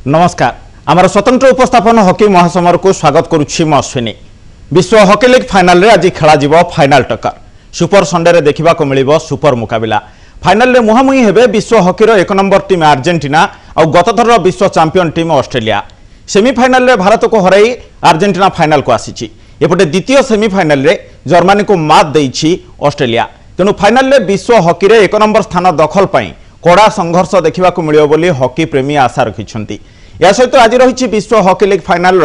नमस्कार आमर स्वतंत्र उपस्थापन हॉकी महासमर को स्वागत करुच्ची म अश्विनी। विश्व हॉकी लीग फाइनल रे आज खेल फाइनाल टक्कर सुपर संडे रे देखा मिल सुपर मुकाबला। फाइनल रे मुहांमुही हेबे विश्व हॉकीर 1 नंबर टीम अर्जेंटीना और गतथर विश्व चैंपियन टीम ऑस्ट्रेलिया। सेमिफाइनल रे भारत को हराई अर्जेंटीना फाइनल को आसी। एपटे द्वितीय सेमिफाइनल रे जर्मनी को मात देइछि ऑस्ट्रेलिया। तेणु फाइनल रे विश्व हॉकी रे 1 नंबर स्थान दखल पाई कड़ा संघर्ष देखा मिलियो बोली हॉकी प्रेमी आशा रखिछन्ति। या सहित आज रही विश्व hockey league final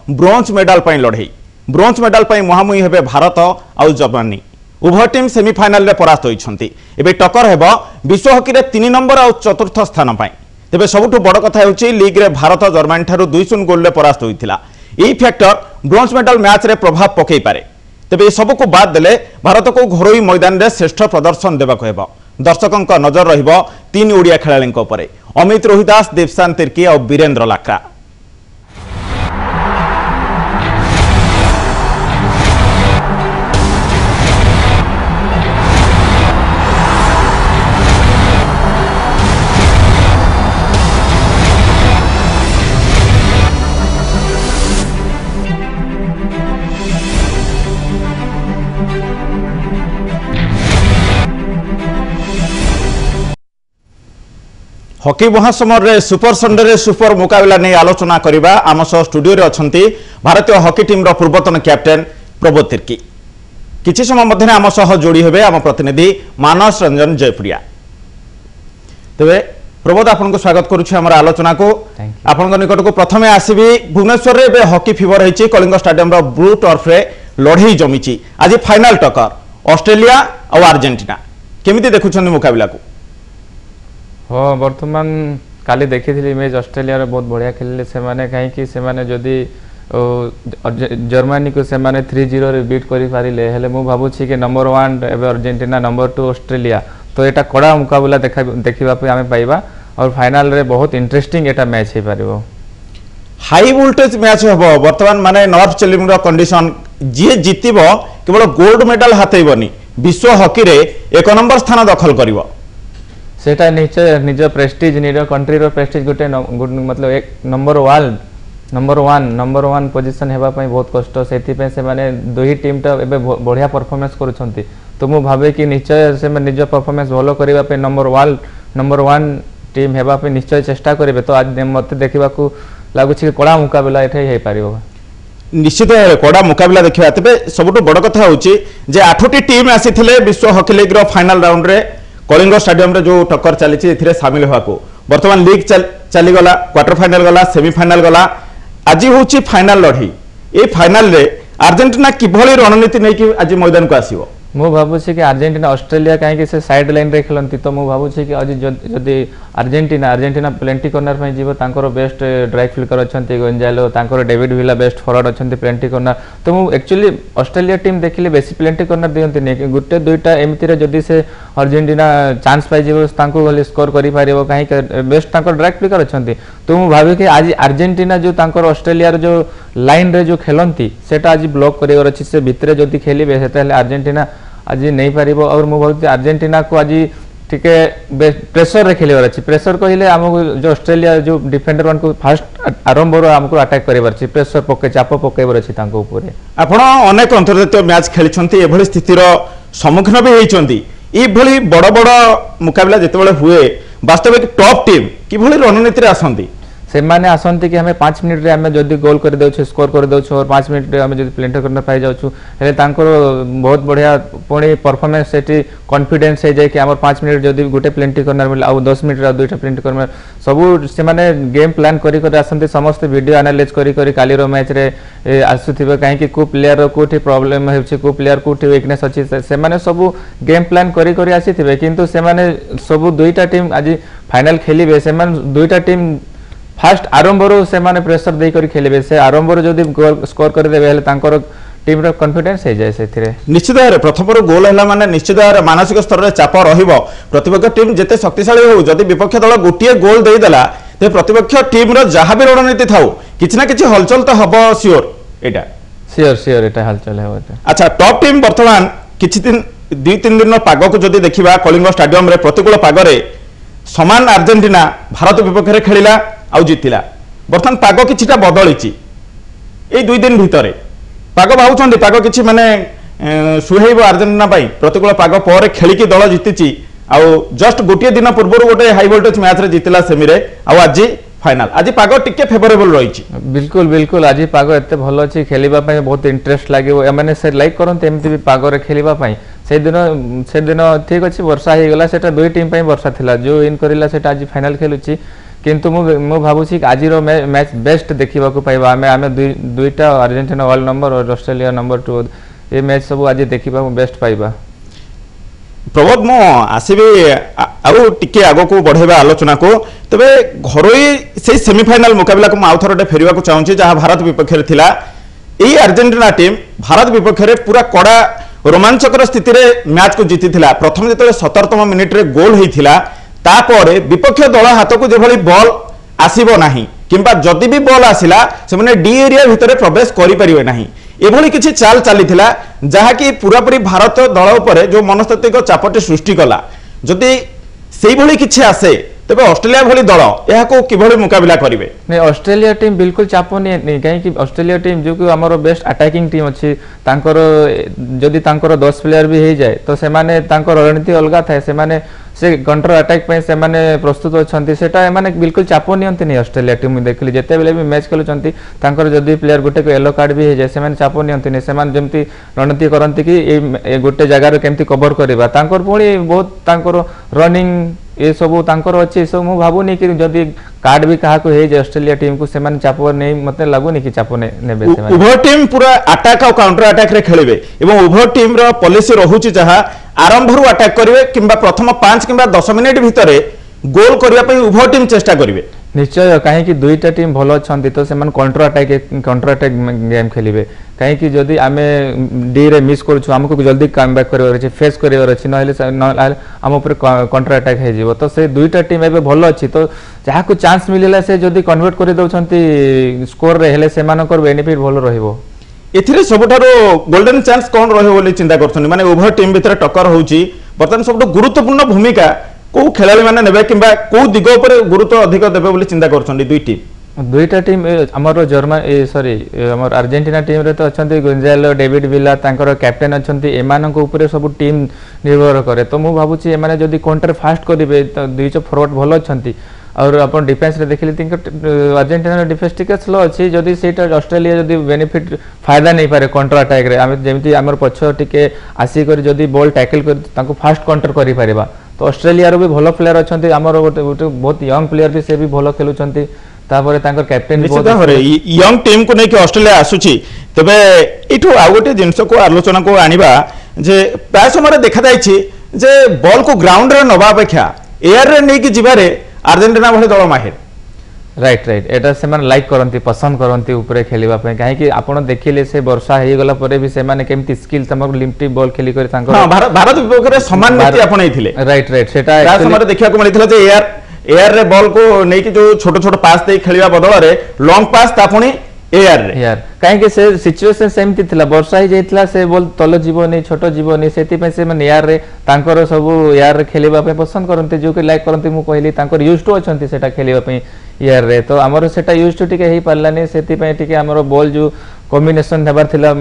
bronze medal लड़ई। ब्रोंज मेडल मुहांमुही हेबे भारत और जर्मनी। उभय टीम सेमिफाइनल रे परास्त होइछन्ति। एबे टक्कर हेबो विश्व हॉकी रे 3 नंबर और चतुर्थ स्थान पाई। तेबे सबुठु बड़ कथा हेउछि लीग रे भारत जर्मनी ठारू 2-0 गोल रे परास्त होइथिला। एही फैक्टर ब्रोंज मेडल मैच रे प्रभाव पकई पारे। तेबे सब को बाद देले भारत को घरोई मैदान रे श्रेष्ठ प्रदर्शन देबाक हेबो। दर्शकों का नजर रहिबो 3 ओडिया खेलाळींक उपरे अमित रोहिदास, देवशान तिर्की और वीरेंद्र लाक्रा। हॉकी महासमर रे सुपर संडे रे सुपर मुकाबला नहीं आलोचना करिबा आम सह स्टूडियो रे अछंती भारतीय हॉकी टीम रो पूर्वतन कैप्टेन प्रबोध तिर्की। किछि समय मध्य आम सह जोड़ी हेबे आम प्रतिनिधि मानस रंजन जयपुरिया। तबे प्रबोध आपन को स्वागत करूछि हमर आलोचना को। आपन निकट को प्रथमे आसीबी भुवनेश्वर रे बे हॉकी फीवर हेछि कलिंग स्टेडियम रो ब्लू टर्फ रे लढई जमिछि। आज फाइनल टक्कर ऑस्ट्रेलिया और अर्जेंटीना केमिति देखुछन मुकाबला को? हाँ बर्तमान काली देखी थी मैच ऑस्ट्रेलिया बहुत बढ़िया खेलिले सेमाने कहीं सेमाने जदि जर्मनी को सेमाने 3-0 रे बीट करि पारिले हेले मु भाबुछि कि नंबर 1 एबे अर्जेंटीना नंबर 2 ऑस्ट्रेलिया तो एटा कड़ा मुकाबला देखिबा पे आमे पाइबा और फाइनल रे बहुत इंटरेस्टिंग एटा मैच हे पारिबो। हाई वोल्टेज मैच हबो बर्तमान माने नॉर्थ चैलेंजिंग रो कंडीशन जे जितिबो केवल गोल्ड मेडल हातेइबनी विश्व हॉकी रे 1 नंबर स्थान दखल करिवो। सेटा निज प्रेस्टीज निज कंट्री रो प्रेस्टीज गोटे मतलब एक नंबर वन पोजीशन हेबा पई बहुत कष्ट सेति पे से माने दुही टीम टा एबे बढ़िया परफॉर्मेंस करूछंती तो मु भाबे कि निश्चय से निज परफॉर्मेंस भलो करिबा पे नंबर 1 टीम हेबा पे निश्चय चेष्टा करिवे तो आज मते देखिबा को लागुछि कि कड़ा मुकाबला एठे हे पारिबो। निश्चित कड़ा मुकाबला देखिबा। तबे सबटु बड़ कथा होछि जे 8टी टीम आसीथिले विश्व हॉकी लीग रो फाइनल राउंड रे कलिंग स्टेडियम रे जो टक्कर चली सामिल होगा को बर्तमान लीग चली गला क्वार्टर फाइनल गला सेमीफाइनल गला आज होची फाइनल लड़ी। ए फाइनल रे अर्जेंटीना किभली रणनीति नहीं कि आज मैदान को आसीबो? मु भाबुछि कि अर्जेंटीना ऑस्ट्रेलिया कहीं से साइड लाइन रे खेलंती तो मु भाबुछि कि आज जदि अर्जेंटीना प्लेंटी कॉर्नर पे जीवो तांकर बेस्ट ड्राइव फिल्डर अछंती गोंजालो तांकर डेविड विला बेस्ट फॉरवर्ड अछंती प्लेंटी कॉर्नर तो मु एक्चुअली ऑस्ट्रेलिया टीम देखिले बेसी प्लेंटी कॉर्नर दियंती नै गुटे दुईटा एमिति रे जदि से अर्जेंटीना चांस पाइ जीवो तांको गली स्कोर करि पारिबो कहीं बेस्ट तांकर ड्राइव फिल्डर अछंती तो मु भाबे कि आज अर्जेंटीना जो तांकर ऑस्ट्रेलिया रो जो लाइन रे जो खेलंती सेटा आज ब्लॉक करिवर अछि से भितरे जदि खेलिबे सेता अर्जेंटीना आज नहीं पारिबो और मु भाबुछि अर्जेंटीना को आज टिके प्रेशर रे खेलिवर अछि। प्रेशर कहिले हमको जो ऑस्ट्रेलिया जो डिफेंडर वन को फास्ट आरंभ रो हमको अटैक करिवर अछि प्रेशर पके चाप पकेवर अछि तांको ऊपर। आपण अनेक अंतर्जातीय मैच खेलिछंती एभली स्थितिर सम्मुखीन भी हेइछंती ई भली बड़ बड़ मुकाबला जेतेबेले हुए वास्तविक टॉप टीम किभली रणनीति रे आसंती से माने आसंती कि हमें 5 मिनिट रे हमें जदी गोल कर देउ स्कोर कर देउ और 5 मिनिट रे हमें जदी प्लेंटर करना पाई जाउ हेले तांकर बहुत बढ़िया पुणी परफॉर्मेंस सेठी कॉन्फिडेंस हे जाय कि हमर 5 मिनिट जदी गुटे प्लेंटी करना मिल आ 10 मिनिट रे दुईटा प्लेंटी करना सब से माने गेम प्लान करी कर आसंती समस्त वीडियो एनालाइज करी काली रो मैच रे आसुथिबे काहे कि को प्लेयर कोठी प्रॉब्लम हेउछि को प्लेयर कोठी वीकनेस अछि से माने सब गेम प्लान करी आसीथिबे किंतु से माने सब दुईटा टीम आज फाइनल खेलिबे से माने दुईटा टीम फास्ट आरंभ से माने प्रेशर दे करी खेलिबे से आरंभ जदि स्कोर कर देबे हेले तांकर टीम रो कॉन्फिडेंस हे जाय सेथिरे निश्चित भाव प्रथम गोल हैला माने निश्चित भाव मानसिक स्तर रे चाप रहिबो। प्रतिपक्ष टीम जेते शक्तिशाली हो जदि विपक्ष दल गोटिए गोल देई देला ते प्रतिपक्ष टीम रो जहां भी रणनीति थाउ किछ ना किछ हलचल तो हबो श्योर एटा हलचल हेबो। अच्छा टॉप टीम वर्तमान किछ दिन 2-3 दिन पाग को जदि देखिबा कलिंग स्टेडियम रे प्रतिकूल पाग रे समान अर्जेंटीना भारत विपक्ष रे खेलिला आउ जितिला बर्तमान पाग किछिटा बदली ए 2 दिन भितर पाग भावुं पाग कि माने सुहेब अर्जेंटीना प्रतिकूल पाग पर खेलिकी दल जीति आउ जस्ट गोटे दिन पूर्व गोटे हाई वोल्टेज मैच रे जीतिला सेमी रे आज फाइनल आज पाग टिके फेवरेबल रही। बिल्कुल बिल्कुल आज पाग एत भल अच्छी खेलवा बहुत इंटरेस्ट लगे मैंने से लाइक करते एमती भी पाग खेलवाई से दिन ठीक अच्छे वर्षा हो गला से दुई टीम वर्षा थिला जो इन करला से आज फाइनल खेलुची किंतु मु भावुची आज मैच बेस्ट देखा पाइबा आम दुईटा अर्जेंटीना वर्ल्ड नंबर और ऑस्ट्रेलिया नंबर 2 ये मैच सब आज देखा बेस्ट पाइबा। प्रबोध मु आसबि आगे आग को बढ़ेबा आलोचना को तबे घरोई से सेमीफाइनल मुकाबला को आउ थोड़े फेरवा को चाहूँ जहाँ भारत विपक्ष में थिला यही अर्जेंटीना टीम भारत विपक्ष में पूरा कड़ा रोमांचकर स्थिति रे मैच को जीति थिला। प्रथम जो 17तम मिनिट रे गोल होइथिला तापर विपक्ष दल हाथ को जो बॉल आसीबो नाही किंबा जदि भी बॉल आसिला से माने डी एरिया भितर प्रवेश करि परिबे नाही एभली किछि चाल चलीथिला जहाँकि पूरापूरी भारत दल उपर जो मनस्तात्विक चापटी सृष्टि कला जदि सेई भली किछि आसे तबे ऑस्ट्रेलिया भली दल यह को किभली मुकाबला करिवे नहीं ऑस्ट्रेलिया टीम बिल्कुल चाप नहीं कहीं ऑस्ट्रेलिया टीम जो कि आमर बेस्ट अटैकिंग टीम अच्छी जदि 10 प्लेयर भी हो जाए तो से रणनीति अलग थाए से कंट्रोल अटैक पे से प्रस्तुत अच्छा से बिल्कुल चाप नहीं ऑस्ट्रेलिया टीम देखली जिते बेले भी मैच खेलुंट जदि प्लेयर गोटे को येलो कार्ड भी हो जाए से चाप नहीं जमी रणनीति करती कि गोटे जगार केमती कवर करवा पुणी बहुत रनिंग ये सब अच्छे सब मुझे भावुनी कि जदि कार्ड भी क्या हो जाए ऑस्ट्रेलिया टीम को से चाप नहीं मत लगुनि कि चाप ने उभय टीम पूरा अटैक और काउंटर अटैक रे खेलिबे एवं उभय टीम रो पॉलिसी रहुची जहाँ आरंभ रु अटैक करिवे किंबा प्रथम 5 किंबा 10 मिनिट भितर गोल करबा पई उभय टीम चेष्टा करिवे निश्चय कहीं दुईटा टीम भल अच्छा तो से काउंटर अटैक गेम खेलिबे कहीं जदि आमे डी रे मिस करूछु हमको जल्दी कम बैक करबार अछि फेस करबार अछि नहले हम ऊपर काउंटर अटैक हे जीवो तो से दुईटा टीम एबे भल अछि तो जहा को चांस मिलिला से जदि कन्वर्ट कर दउछंती स्कोर रे हेले से मानकर बेनिफिट भल रहिबो एथिरे सबठारो गोल्डन चांस कोन रहे बोली चिंता करछन माने उभय टीम भितर टक्कर होउची बर्तमान सबठो गुरुत्वपूर्ण भूमिका को खेलाड़ी माने नेबे किंबा को दिग ऊपर गुरुत्व अधिक देबे बोली चिंता करछन दुईटा टीम हमर जर्मन सॉरी हमर अर्जेंटीना टीम रे तो अछंती गोंजालो डेविड विला तांकर कैप्टन अछंती एमानक ऊपर सब टीम निर्भर करे तो मु भाबुची एमाने जदी काउंटर फास्ट करिवे तो दुईच फॉरवर्ड भल अछंती और अपन डिफेंस रे देखिले तिंक अर्जेंटीना डिफेंस टिके स्लो अछि जदी सेटा ऑस्ट्रेलिया जदी बेनिफिट फायदा नै पारे काउंटर अटैक रे हम जेमिति हमर पछ टिके आसी कर जदी बॉल टैकल कर तांको फास्ट काउंटर करि पारेबा तो ऑस्ट्रेलिया रो भी भलो प्लेयर अछंती हमर बहुत यंग प्लेयर भी से भी भलो खेलुछंती तापरे तांकर कैप्टन बहुत यंग टीम को नहीं ऑस्ट्रेलिया आसुची तबे इठो आ गोटे जिंस को आलोचना को आनिबा जे प्राय समय देखा जायछि जे बॉल को ग्राउंड रे नबा अपेक्षा एयर रे नै कि जिबारे अर्जेंटीना भले दल माहिर राइट राइट एटा से माने लाइक करंती पसंद करंती ऊपर खेलिबा पे काहे कि आपण देखिले से वर्षा हे गला परे भी से माने केमती स्किल तमक लिमिटेड बॉल खेली करे तांकर हां भारत विपक्ष रे समान नीति आपनैथिले राइट राइट सेटा प्राय समय देखिया को मिलिथिला जे एयर रे बॉल को नै कि जो छोट छोट पास दे खेलिबा बदल रे लॉन्ग पास तापुनी एयर रे यार काहे कि से सिचुएशन सेमती थिला वर्षा ही जाइतला से बॉल तल जीवनी छोट जीवनी सेति पे से माने एयर रे तांकर सब एयर रे खेलिबा पे पसंद करंती जो कि लाइक करंती मु कहली तांकर यूज्ड टू अछंती सेटा खेलिबा पे एयर रे तो हमर सेटा यूज्ड टू टिके हेई पारलानी सेति पे टिके हमर बॉल जो कॉम्बिनेशन हेबार थिला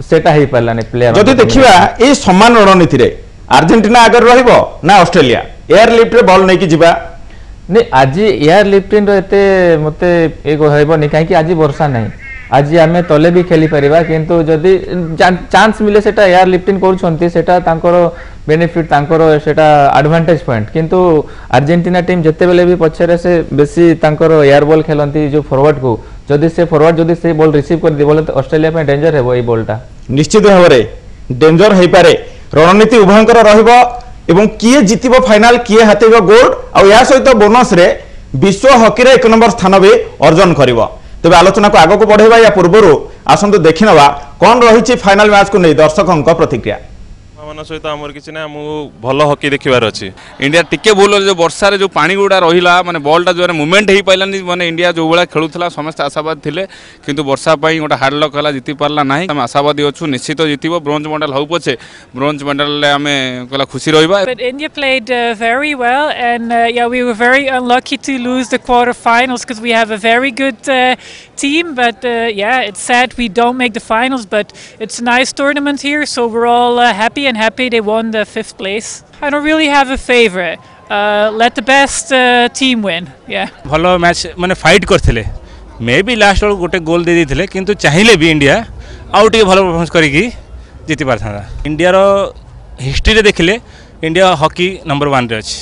सेटा हेई पारलानी प्लेयर जदि देखिबा ए समान रणनीति रे अर्जेंटीना आगर रहिबो ना ऑस्ट्रेलिया एयर लिफ्ट रे बॉल नै कि जिबा नहीं आज एयर लिफ्टिंग एते मते एक हेबो नै काहे कि आज वर्षा नै आज आम तले भी खेली पारिबा किंतु जदि चांस मिले सेटा एयर लिफ्टिंग करूछंती सेटा तांकर बेनिफिट तांकर सेटा एडवांटेज पॉइंट किंतु अर्जेंटीना टीम जते बेले भी पछरे से बेसी तांकर एयर बॉल खेलंती जो फॉरवर्ड को जदि से फॉरवर्ड जदि से बॉल रिसीव कर दे बोले तो ऑस्ट्रेलिया पे डेंजर हेबो ए बॉलटा निश्चित भाबरे डेंजर हेई पारे रणनीति उभयंकर रहिबो एवं किए जितिबो फाइनल किए हातेबो गोल्ड आ या सहित बोनस रे विश्व हॉकी रे 1 नंबर स्थान भी अर्जन करिवो तबे आलोचना को आगो को बढ़ेबा या पूर्वरु आसंतु देखिनवा कोन रहिछि फाइनल मैच को नै दर्शकन को प्रतिक्रिया मन सहित आमर किसी ना भल हॉकी देखिबार अछि। इंडिया टिके भूल जो वर्षा रे जो पानी गुड़ा रहिला माने बॉलटा जो मूवमेंट हो पाइलानी माने इंडिया जो भाया खेलुला समस्त आशावादी थिले किंतु वर्षा पाई गोटे हार्ड लक हला जीति पारला नाही। हम आशावादी अछु निश्चित जीतिबो ब्रोंज मेडल हो पछे ब्रोंज मेडल ले हमें कला खुशी रहिबा। But India played very well, and yeah, we were very unlucky to lose the quarterfinals because we have a very good team. But yeah, it's sad we don't make the finals. But it's a nice tournament here, so we're all happy they won the 5th place. I don't really have a favorite. Let the best team win. Yeah. भलो match माने fight करथिले may be last bell गोटे गोल दे देथिले किंतु चाहिले भी India out के भलो performance करिकी जीति पारथांदा। इंडिया रो हिस्ट्री रे देखिले इंडिया हॉकी नंबर 1 रे अछि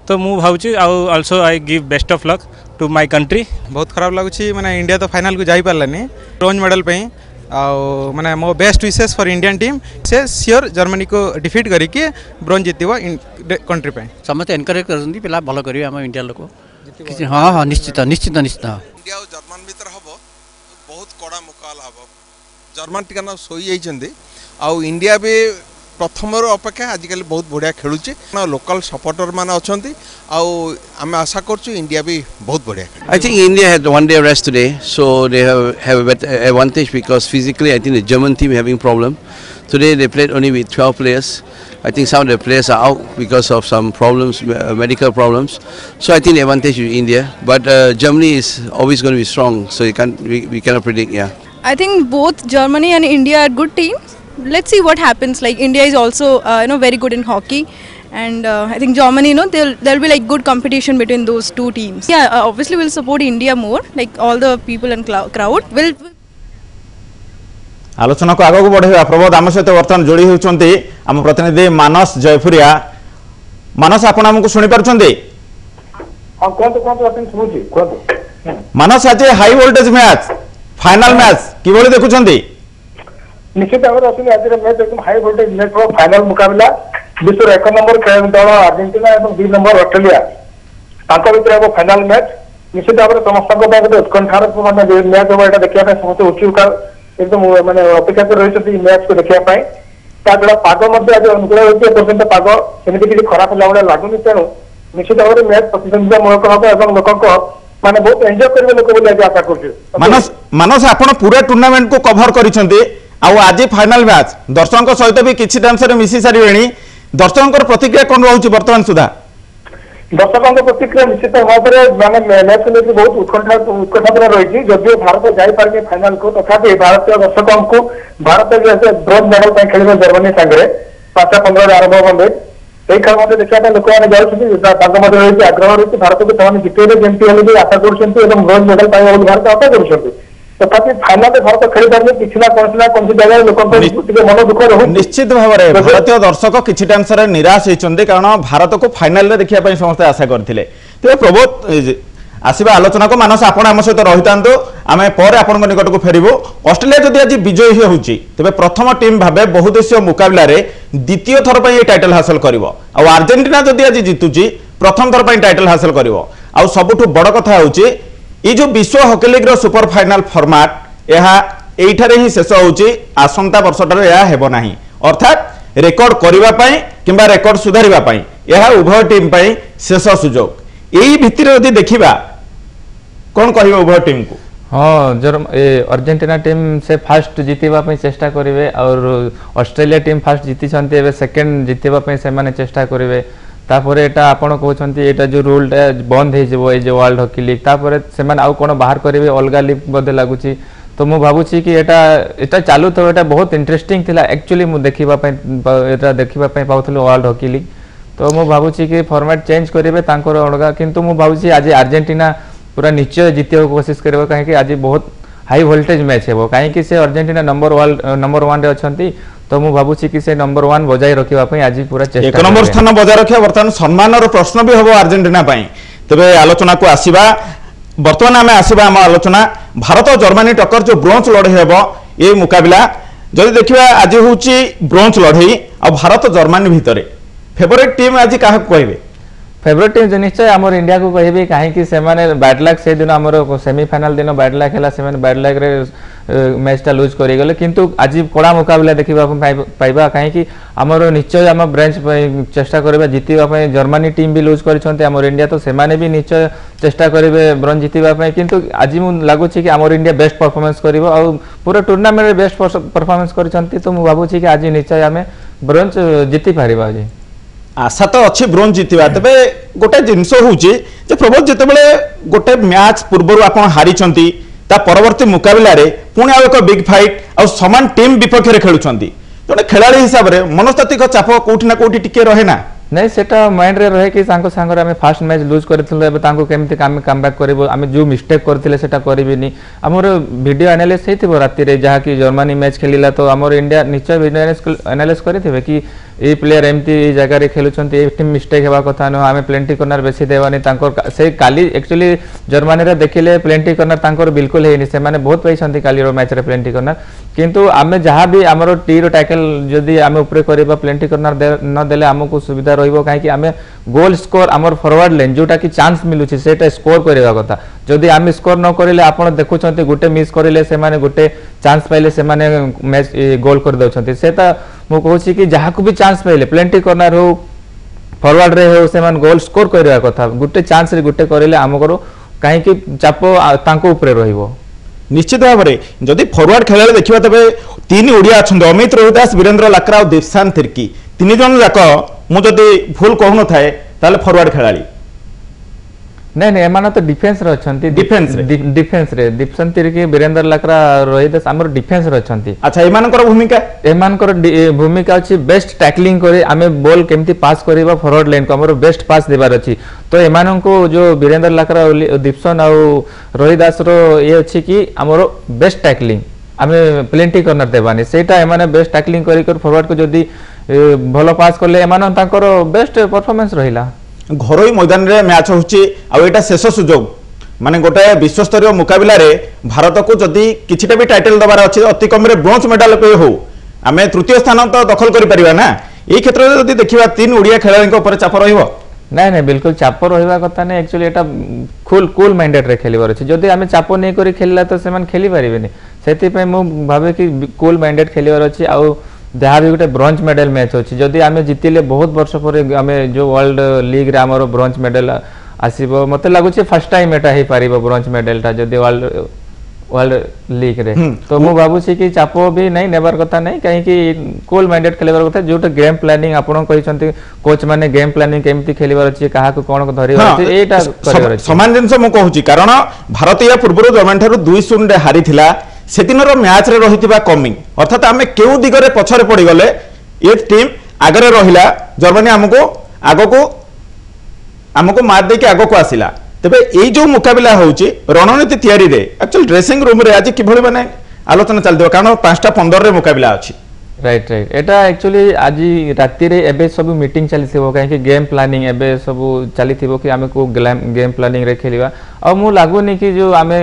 तो मु भाउची also I give best of luck to my country. बहुत खराब लागुची माने इंडिया तो फाइनल को जाई पारलानी ब्रोंज मेडल पे आउ माने मो best wishes for Indian team से श्योर जर्मनी को डिफीट करिके ब्रोंज जितिबो कंट्री पे समस्त एनकरेज करछंती पिला भलो करिवे हम इंडिया लोक हां हां निश्चित निश्चित निश्चित इंडिया और जर्मन भीतर हबो बहुत कड़ा मुकाबला हबो। जर्मन टिका ना सोई जाइछंदी आउ इंडिया भी प्रथम अपेक्षा आजिकल बहुत बढ़िया खेलुचे लोकल सपोर्टर मान अच्छी आम आशा करछु इंडिया भी बहुत बढ़िया। I think India had 1 day rest today, so they have a better advantage because physically I think the German team having problem. Today they played only with 12 players. I think some of the players are out because of some problems, medical problems. So I think the advantage is India, but Germany is always going to be strong. So we cannot predict. Yeah. I think both Germany and India are good teams. Let's see what happens. Like India is also very good in hockey, and I think Germany, there'll be like good competition between those two teams. Yeah, obviously we'll support India more. Like all the people and crowd will. आलोचना को आगो बढ़ेगा प्रबोध आम सहित बर्तमान जोड़ी होती आम प्रतिनिधि मानस जयपुरिया। मानस आपण हमको शुणी पार्छन्ते? मानस आज high voltage match final match किभली देखुछन्ते? निश्चित भाव में आज मैच एकदम हाई वोल्टेज मैच फाइनल मुकाबला विश्व 1 नंबर दल अर्जेंटीना और 2 नंबर ऑस्ट्रेलिया भर फाइनल मैच निश्चित भाव में समस्त गोटे उत्कंठार मैच हम यहाँ देखा समस्त उत्सुक एकदम माने अपेक्षा कर रही मैच को देखापी छड़ा पाग आज अनुकूल रही पाग सेमती किसी खराब है भाई लगुनि तेणु निश्चित भाव में मैच प्रतिद्वंदितामूलक हम और लोक माने बहुत एंजॉय करेंगे लोक बोली आशा कर। मानस आपण पूरा टूर्नामेंट को कवर करिसेंते आज फाइनल मैच दर्शकों सहित भी किसी टाइम से मिसी सारे दर्शकों प्रतिक्रिया कौन रोचे बर्तमान सुधा? दर्शकों प्रतिक्रिया निश्चित भाव में मैंने मैच को लेकर बहुत उत्कंठा रही जदिव भारत जापारे फाइनाल को तथापि भारतीय दर्शकों को भारत ब्रोंज मेडल खेल जर्मनी सांगे 5-15 आरंभ बंदे यही खेल मध्य देखा लोक मैंने जाऊँच रही आग्रह रही भारत को ସେମାନେ जितेबे जमी भी आशा कर ब्रोंज मेडल पाइबा भारत आशा कर तथापि फाइनल भारत खेली पारे किसी ना कौन जगह लोक मन दुख रही। निश्चित भाव में भारतीय दर्शक किसी टाइम से निराश होती कारण भारत को फाइनल देखा समस्त आशा करते। तेज प्रबोध आसवा आलोचना को मानस आपण आम सहित रही था आम पर आपण निकट को फेरबू। ऑस्ट्रेलिया जदि आज विजयी होती तेज प्रथम टीम भाव बहुदेशीय मुकाबला द्वितीय थर पर टाइटल हासिल कर आर्जेंटीना जदि आज जीतुची प्रथम थर पर टाइटल हासिल कर सबुठ बड़ कथा हूँ ये जो विश्व हॉकी लीग रो सुपर फाइनल फॉर्मेट एठारे ही शेष होची आसंता वर्षटारे यह हेबो नाही अर्थात रेकॉर्ड करिबा पई किंबा रेकॉर्ड सुधारिबा पई यह उभय टीम पई शेष सुजोग एई भितर यदि देखिबा कोन कहिबो उभय टीम को? हाँ अर्जेंटीना टीम से फास्ट जीतिबा पई चेष्टा करिवे और ऑस्ट्रेलिया टीम फास्ट जीति छन्ते एबे सेकंड जीतिबा पई से माने चेष्टा करिवे तापरे एटा आपण कहउछन्ती एटा जो रूल बंद हे जेबो ए जे वर्ल्ड हॉकी लीग तापरे से माने आउ कोन बाहर करिवे अलगा लीग बदे लागुची तो मु भाबुची कि एटा चालू तो एटा बहुत इंटरेस्टिंग थिला एक्चुअली मु देखिबा पई एटा देखिबा पई पाउथलो वर्ल्ड हॉकी लीग तो मु भाबुची कि फॉर्मेट चेंज करिवे तांकर अलगा किंतु मु भाबुची आज अर्जेंटीना पूरा निश्चय जितियो कोशिश करबो काहे कि आज बहुत हाई वोल्टेज मैच हेबो काहे कि से अर्जेंटीना नंबर 1 रे अछंती तो मु भाबुची कि से नंबर 1 बजाय रखिबा पई आज पूरा चेष्टा एक नंबर स्थान बजाय रखिया वर्तमान सम्मानर प्रश्न भी हबो अर्जेंटीना पई। तबे आलोचना को आसीबा वर्तमान आमे आसीबा हम आलोचना भारत और जर्मनी टक्कर जो ब्रोंज लड़ाई हेबो ए मुकाबला जदि देखिबा आज होची ब्रोंज लड़ाई आ भारत जर्मनी भितरे फेवरेट टीम आज काहा कहबे? फेवरेट टीम निश्चय आमर इंडिया को कहबी कहीं से बैड लक से दिन आमर सेमीफाइनल दिन बैड लक है से बैड लक रे मैचटा लुज कर गले किंतु आज कड़ा मुकाबला देखा पाइबा कहीं आमर निश्चय आम ब्रांच चेष्टा करबा जीतिबा जर्मनी टीम भी लुज कर आमर इंडिया तो सेमाने भी निश्चय चेष्टा करेंगे ब्रोंज जीतिबा किंतु आज लगुच कि आमर इंडिया बेस्ट परफॉर्मेंस करिवो और पूरा टूर्नामेंट रे बेस्ट परफॉर्मेंस करछंती तो मु भाबुछि कि आज निश्चय आमे ब्रोंज जीति पारिबा आज आशा तो अच्छी ब्रोंज जीतवा तेरे गोटे जिनस हूँ प्रबोध जितेबाला गोटे मैच पूर्व आप हारी परवर्ती मुकाबला पुणी आउ एक बिग फाइट आ समान टीम विपक्ष खेलुंट जड़े खेला हिसाब से मनस्तात्विक चाप कौटी ना कौटी टिके रहे ना नहीं सेटा माइंड रे रहे कि सांगे आम फास्ट मैच लुज करते कम बैक कर जो मिस्टेक करते सेटा करें आमर वीडियो एनालिसिस होती राति जहाँ कि जर्मनी मैच खेलिला तो आमर इंडिया निश्चय वीडियो एनालिसिस करेंगे कि ये प्लेयर एमती जगह खेलुंट टीम मिस्टेक होगा कथा नुह आम प्लेंटी कर्नर बेसी देवानी से काली एक्चुअली जर्मनी रे देखिले प्लेंटी कर्नर बिल्कुल है से बहुत पाई काली मैच रे प्लेंटी कर्नर किंतु आम जहाँ भी आमर टी टैकल जदि आम उपरे करबा प्लेंटी कर्नर न देले आमको सुविधा रहिबो काहे कि आमे गोल स्कोर आमर फॉरवर्ड लाइन जोटा कि चांस मिलुछि सेटा स्कोर करबा कथा जदि आम स्कोर न करिले आपण देखुछंती गुटे मिस करिले से माने गुटे चांस पाइले से माने मैच गोल कर दउछंती सेटा मु कहूछि कि जहाँ को भी चांस पाइले प्लेंटी कर्नर हो फॉरवर्ड रे हो से माने गोल स्कोर करबा कथा गुटे चांस रे गुटे करिले आमको काहे कि चाप तांको ऊपर रहिबो निश्चित भाव में जदि फॉरवर्ड खेल देखा तेज तीन ओडिया अच्छा अमित रोहिदास वीरेंद्र लाक्रा और दीपशांत तिर्की तीन जन जाक मुझे भूल कहून थाए फॉरवर्ड खेलाड़ी नहीं नहीं एमान तो डिफेंस रे अछंती डिफेंस रे दीपशांत तिर्की वीरेंद्र लाक्रा रोहिदास हमर डिफेंस रे अछंती अच्छा एमानकर भूमिका अछि बेस्ट टैकलिंग करे आमे बॉल केमती पास करबा फॉरवर्ड लाइन को हमर बेस्ट पास देबार अछि तो एमान को जो वीरेंद्र लाक्रा दीपशन और रोहिदास रो ये अछि कि हमर बेस्ट टैकलिंग आमे प्लेंटी कर्नर देबानी सेटा एमाने बेस्ट टैकलिंग करी कर फॉरवर्ड को जदी भलो पास करले एमान तांकर बेस्ट परफॉर्मेंस रहिला घर मैदान रे मैच होटा शेष सुजोग माने गोटे विश्वस्तरीय मुकाबला रे भारत को जदि किछिटा भी टाइटल दबार अच्छे अति कम ब्रोंज मेडल पे हो आम तृतीय स्थान तो दखल कर ना ये क्षेत्र में जब देखा तीन ओडिया खेलाड़ी चाप रही नहीं नहीं बिल्कुल चाप रहा कथा नहीं एक्चुअली एटा कूल माइंडेड रे खेलिबार अछि जदि आमे चाप नै करी खेलला तो सेमान खेली पारिबेनी सेति पे मु भाबे कि कूल माइंडेड खेलिबार अछि आ जहाँ भी गोटे ब्रोंज मेडल मैच अच्छी जदि आम जीतिले बहुत वर्ष पर आम जो वर्ल्ड लीग रे आमर ब्रोंज मेडल आसीबो मते लागुच फर्स्ट टाइम एटा हे पारिबो ब्रोंज मेडल टा जदि वर्ल्ड लीग रे तो मु भाबुछि कि चाप भी नहीं नेबार कथा नहीं कहीं कि कूल माइंडेड खेलिबार कथा जोटा गेम प्लानिंग आपण कहिसंती कोच माने गेम प्लानिंग केमती खेलिबार अछि काहा को कोन धरिबार अछि एटा करिबार अछि समान जिंस मु कहूछि कारण भारत या पूर्व जर्मनी ठारू 2-0 रे हारी थिला से दिन मैच रे रही कमिंग अर्थात आम क्यों दिगरे पछरे पड़ गले ये टीम आगरे रहिला जर्मनी आमको मार देके आग को आसिला तेबे एई जो मुकाबला होउची रणनीति तैयारी रे एक्चुअली ड्रेसिंग रूम रे आज किभली माने आलोचना चलदिबो कारण 5:15 रे मुकाबला अछि राइट राइट एटा एक्चुअली आज राति रे एबे सब मीटिंग चलिथिबो काहे कि गेम प्लानिंग एबे सब चलिथिबो कि आमे को गेम प्लानिंग रे खेलिबा आ मु लागुनी कि जो आमे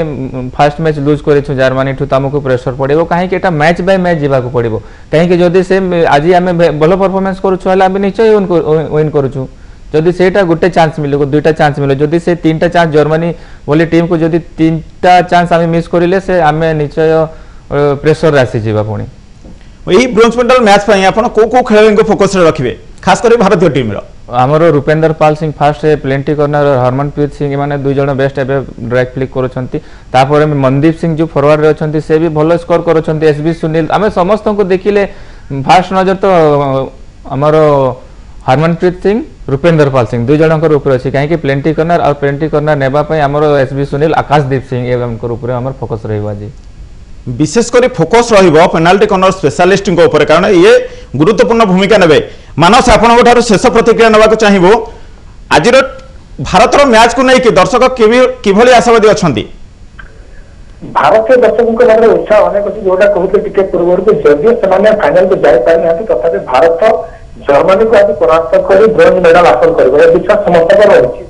फर्स्ट मैच लूज करिछु जर्मनी ठु तमको प्रेशर पड़िबो काहे कि एटा मैच बाय मैच जीवा को पड़िबो काहे कि जदी से आज आमे भलो परफॉर्मेंस करूछु हला आमे निश्चय विन करूछु जदी सेटा गुटे चांस मिलो दुईटा चांस मिलो जदी से तीनटा चांस जर्मनी बोली टीम को जदी तीनटा चांस आमे मिस करिले से आमे निश्चय प्रेशर रासी जीवा पुणी यही ब्रोंज मेडल मैच पई आपण को खेलाड़ी को फोकस रे रखिबे खास कर भारतीय टीम रो हमर Rupinder Pal Singh fast penalty corner Harmanpreet Singh माने दुई जण बेस्ट एबे ड्राइव फ्लिक करूछंती तापर मनदीप सिंह जो फॉरवर्ड रे अछंती से भी भलो स्कोर करूछंती एसबी सुनील आमे समस्त को देखिले फास्ट नजर तो हमर हरमनप्रीत सिंह रूपेंद्र पाल सिंह दुई जणकर ऊपर अछि काहे कि प्लेंटी कर्नर और प्लेंटी कर्नर नेबा पई हमर एसबी सुनील आकाशदीप सिंह एवं को ऊपर हमर फोकस रहइबा जी विशेषकर फोकस पेनाल्टी कर्नर स्पेशलिस्ट कारण ये गुरुत्वपूर्ण भूमिका ने मानस आपण शेष प्रतिक्रिया ना चाहिए आज भारत मैच को लेकिन दर्शक किभली आशावादी अच्छा भारतीय दर्शकों उत्साह अनेक अच्छी जोटा कहते पूर्व जदिव से फाइनाल को जापारी ना तथा भारत जर्मनी को आज परास्त कर ब्रोंज मेडल हासिल कर विश्वास समस्त रही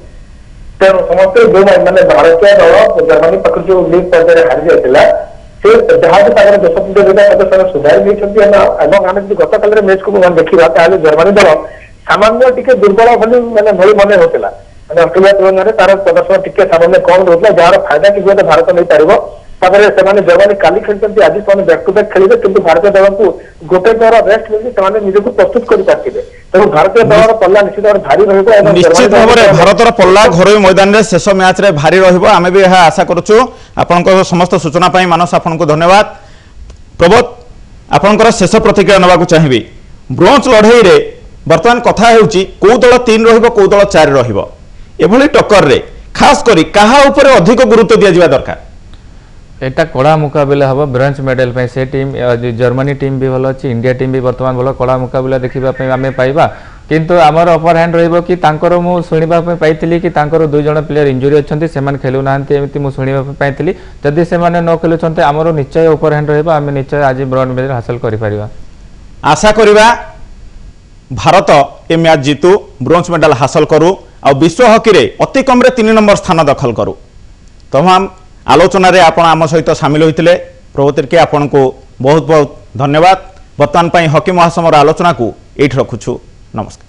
तेणु समस्त जो मैंने भारतीय दल जर्मनी पाख जो लीग पर्याय हारी जाता से जहाँ भी देश प्रतियोगिता सुधारी आम गत काल मैच को देखा जर्मनी दल सामान्य टी दुर्बल भली मन होता ମାନେ ଅଷ୍ଟ୍ରେଲିଆ ତୁଳନାରେ ତାର ପ୍ରଦର୍ଶନ ଟିକେ ସାମାନ୍ୟ କମ୍ ରହୁଥିଲା, ଯାହାର ଫାଇଦା କି ହୁଏତ ଭାରତ ନେଇପାରିବ। ତାପରେ ସେମାନେ ଜର୍ମାନୀ କାଲି ଖେଳିଛନ୍ତି, ଆଜି ସେମାନେ ବ୍ୟାକ୍ ଟୁ ବ୍ୟାକ୍ ଖେଳିବେ, କିନ୍ତୁ ଭାରତୀୟ ଦଳକୁ ଗୋଟେ ଦଳ ରେଷ୍ଟ ମିଳିଛି, ସେମାନେ ନିଜକୁ ପ୍ରସ୍ତୁତ କରିପାରିଥିବେ। ତେଣୁ ଭାରତୀୟ ଦଳର ପଲ୍ଲା ନିଶ୍ଚିତ ଭାବରେ ଭାରି ରହିବ। ନିଶ୍ଚିତ ଭାବରେ ଭାରତର ପଲ୍ଲା ଘରୋଇ ମଇଦାନରେ ଶେଷ ମ୍ୟାଚ୍ରେ ଭାରି ରହିବ, ଆମେ ବି ଏହା ଆଶା କରୁଛୁ। ଆପଣଙ୍କ ସମସ୍ତ ସୂଚନା ପାଇଁ ମାନସ ଆପଣଙ୍କୁ ଧନ୍ୟବାଦ। ପ୍ରବୋଧ, ଆପଣଙ୍କର ଶେଷ ପ୍ରତିକ୍ରିୟା ନେବାକୁ ଚାହିଁବି। ବ୍ରୋଞ୍ଜ ଲଢ଼େଇରେ ବର୍ତ୍ତମାନ କଥା ହେଉଛି କୋଉ ଦଳ 3 ରହିବ, କୋଉ ଦଳ 4 ରହିବ। ଏଭଳି ଟକ୍କରରେ ଖାସ୍ କରି କାହା ଉପରେ ଅଧିକ ଗୁରୁତ୍ୱ ଦିଆଯିବା ଦରକାର? এটা কড়া মুকাবিলা হব ব্রঞ্জ মেডেল পাই। সে টিম জর্মানি টিম বি ভালো আছে, ইন্ডিয়া টিম বি বর্তমান ভালো কড়া মুকাবিলা দেখা আমি পাইবা। কিন্তু আমার অপর হ্যান্ড রহব কি তাঁর মু শুণবা পাইলি কি তাঁর 2 জন প্লেয়ার ইঞ্জুরি অনেক, সে খেলু না এমতি মু শুণবা পাইলি। যদি সে ন খেলুচ্ছেন আমার নিশ্চয় অপর হ্যান্ড রহব, আমি নিশ্চয় আজ ব্রঞ্জ মেডেল হাসল করে পারিবা। আশা করিবা भारत ए मैच जीतु, ब्रोंज मेडल हासिल करू और विश्व हॉकी रे अति कम 3 नंबर स्थान दखल करू। तमाम आलोचना रे आपण आम सहित सामिल होइतिले। प्रभुतिर के आपण को बहुत बहुत धन्यवाद। वर्तमान हॉकी महासमर आलोचना को एठ रखुछु। नमस्कार।